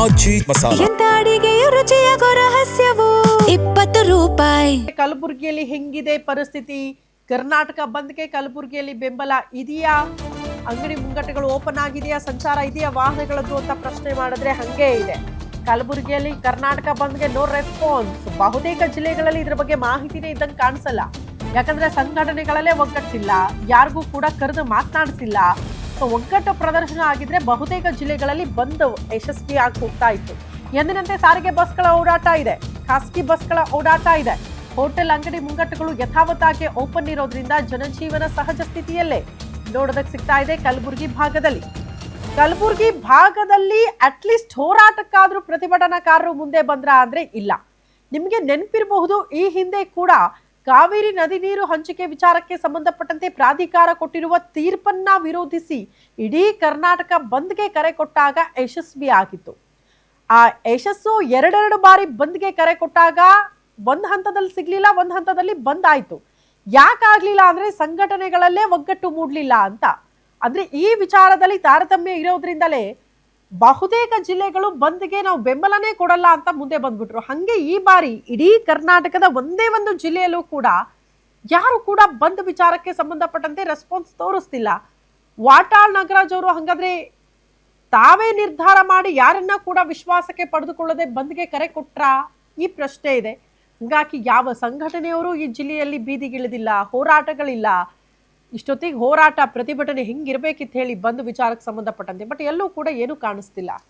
ಆಚಿ ಮಸಾಲ. ಎಂತ ಅಡಿಗೆಯ ರುಚಿಯಾಗೋ ರಹಸ್ಯವು 20 ರೂಪಾಯಿ. ಕಲಬುರಗಿಯಲ್ಲಿ ಹೆಂಗಿದೆ ಪರಿಸ್ಥಿತಿ? ಕರ್ನಾಟಕ ಬಂದ್ಗೆ ಕಲಬುರಗಿಯಲ್ಲಿ ಬೆಂಬಲ ಇದೆಯಾ? ಅಂಗಡಿ ಮುಂಗಟ್ಟುಗಳು ಓಪನ್ ಆಗಿದೆಯಾ? ಸಂಚಾರ ಇದೆಯಾ ವಾಹನಗಳದ್ದು ಅಂತ ಪ್ರಶ್ನೆ ಮಾಡಿದ್ರೆ ಹಂಗೆ ಇದೆ. ಕಲಬುರಗಿಯಲ್ಲಿ ಕರ್ನಾಟಕ ಬಂದ್ಗೆ ನೋ ರೆಸ್ಪಾನ್ಸ್. ಬಹುತೇಕ ಜಿಲ್ಲೆಗಳಲ್ಲಿ ಇದ್ರ ಬಗ್ಗೆ ಮಾಹಿತಿನೇ ಇದ್ದಂಗೆ ಕಾಣಿಸಲ್ಲ. ಯಾಕಂದ್ರೆ ಸಂಘಟನೆಗಳಲ್ಲೇ ಒಗ್ಗಟ್ಟಿಲ್ಲ, ಯಾರಿಗೂ ಕೂಡ ಕರೆದು ಮಾತನಾಡಿಸಿಲ್ಲ. ಸೊ ಒಗ್ಗಟ್ಟು ಪ್ರದರ್ಶನ ಆಗಿದ್ರೆ ಬಹುತೇಕ ಜಿಲ್ಲೆಗಳಲ್ಲಿ ಬಂದ್ ಯಶಸ್ವಿಯಾಗಿ ಹೋಗ್ತಾ ಇತ್ತು. ಎಂದಿನಂತೆ ಸಾರಿಗೆ ಬಸ್ಗಳ ಓಡಾಟ ಇದೆ, ಖಾಸಗಿ ಬಸ್ಗಳ ಓಡಾಟ ಇದೆ. ಹೋಟೆಲ್ ಅಂಗಡಿ ಮುಂಗಟ್ಟುಗಳು ಯಥಾವತ್ತಾಗಿ ಓಪನ್ ಇರೋದ್ರಿಂದ ಜನಜೀವನ ಸಹಜ ಸ್ಥಿತಿಯಲ್ಲೇ ನೋಡೋದಕ್ಕೆ ಸಿಗ್ತಾ ಇದೆ. ಕಲಬುರಗಿ ಭಾಗದಲ್ಲಿ ಅಟ್ಲೀಸ್ಟ್ ಹೋರಾಟಕ್ಕಾದ್ರೂ ಪ್ರತಿಭಟನಾಕಾರರು ಮುಂದೆ ಬಂದ್ರ ಅಂದ್ರೆ ಇಲ್ಲ. ನಿಮಗೆ ನೆನಪಿರಬಹುದು, ಈ ಹಿಂದೆ ಕೂಡ ಕಾವೇರಿ ನದಿ ನೀರು ಹಂಚಿಕೆ ವಿಚಾರಕ್ಕೆ ಸಂಬಂಧಪಟ್ಟಂತೆ ಪ್ರಾಧಿಕಾರ ಕೊಟ್ಟಿರುವ ತೀರ್ಪನ್ನ ವಿರೋಧಿಸಿ ಇಡೀ ಕರ್ನಾಟಕ ಬಂದ್ಗೆ ಕರೆ ಕೊಟ್ಟಾಗ ಯಶಸ್ವಿ ಆಗಿತ್ತು. ಆ ಯಶಸ್ಸು ಎರಡೆರಡು ಬಾರಿ ಬಂದ್ಗೆ ಕರೆ ಕೊಟ್ಟಾಗ ಒಂದ್ ಹಂತದಲ್ಲಿ ಸಿಗ್ಲಿಲ್ಲ, ಒಂದ್ ಹಂತದಲ್ಲಿ ಬಂದ್ ಆಯ್ತು. ಯಾಕಾಗ್ಲಿಲ್ಲ ಅಂದ್ರೆ ಸಂಘಟನೆಗಳಲ್ಲೇ ಒಗ್ಗಟ್ಟು ಮೂಡ್ಲಿಲ್ಲ ಅಂತ. ಅಂದ್ರೆ ಈ ವಿಚಾರದಲ್ಲಿ ತಾರತಮ್ಯ ಇರೋದ್ರಿಂದಲೇ ಬಹುತೇಕ ಜಿಲ್ಲೆಗಳು ಬಂದ್ಗೆ ನಾವು ಬೆಂಬಲನೇ ಕೊಡಲ್ಲ ಅಂತ ಮುಂದೆ ಬಂದ್ಬಿಟ್ರು. ಹಂಗೆ ಈ ಬಾರಿ ಇಡೀ ಕರ್ನಾಟಕದ ಒಂದೇ ಒಂದು ಜಿಲ್ಲೆಯಲ್ಲೂ ಕೂಡ ಯಾರು ಕೂಡ ಬಂದ್ ವಿಚಾರಕ್ಕೆ ಸಂಬಂಧಪಟ್ಟಂತೆ ರೆಸ್ಪಾನ್ಸ್ ತೋರಿಸ್ತಿಲ್ಲ. ವಾಟಾಳ್ ನಾಗರಾಜ್ ಅವರು ಹಂಗಾದ್ರೆ ತಾವೇ ನಿರ್ಧಾರ ಮಾಡಿ ಯಾರನ್ನ ಕೂಡ ವಿಶ್ವಾಸಕ್ಕೆ ಪಡೆದುಕೊಳ್ಳದೆ ಬಂದ್ಗೆ ಕರೆ ಕೊಟ್ರಾ? ಈ ಪ್ರಶ್ನೆ ಇದೆ. ಹಂಗಾಗಿ ಯಾವ ಸಂಘಟನೆಯವರು ಈ ಜಿಲ್ಲೆಯಲ್ಲಿ ಬೀದಿಗಿಳಿದಿಲ್ಲ, ಹೋರಾಟಗಳಿಲ್ಲ. ಇಷ್ಟೊತ್ತಿಗೆ ಹೋರಾಟ ಪ್ರತಿಭಟನೆ ಹೆಂಗಿರ್ಬೇಕಿತ್ತು ಹೇಳಿ ಬಂದ್ ವಿಚಾರಕ್ಕೆ ಸಂಬಂಧಪಟ್ಟಂತೆ, ಬಟ್ ಎಲ್ಲೂ ಕೂಡ ಏನು ಕಾಣಿಸ್ತಿಲ್ಲ.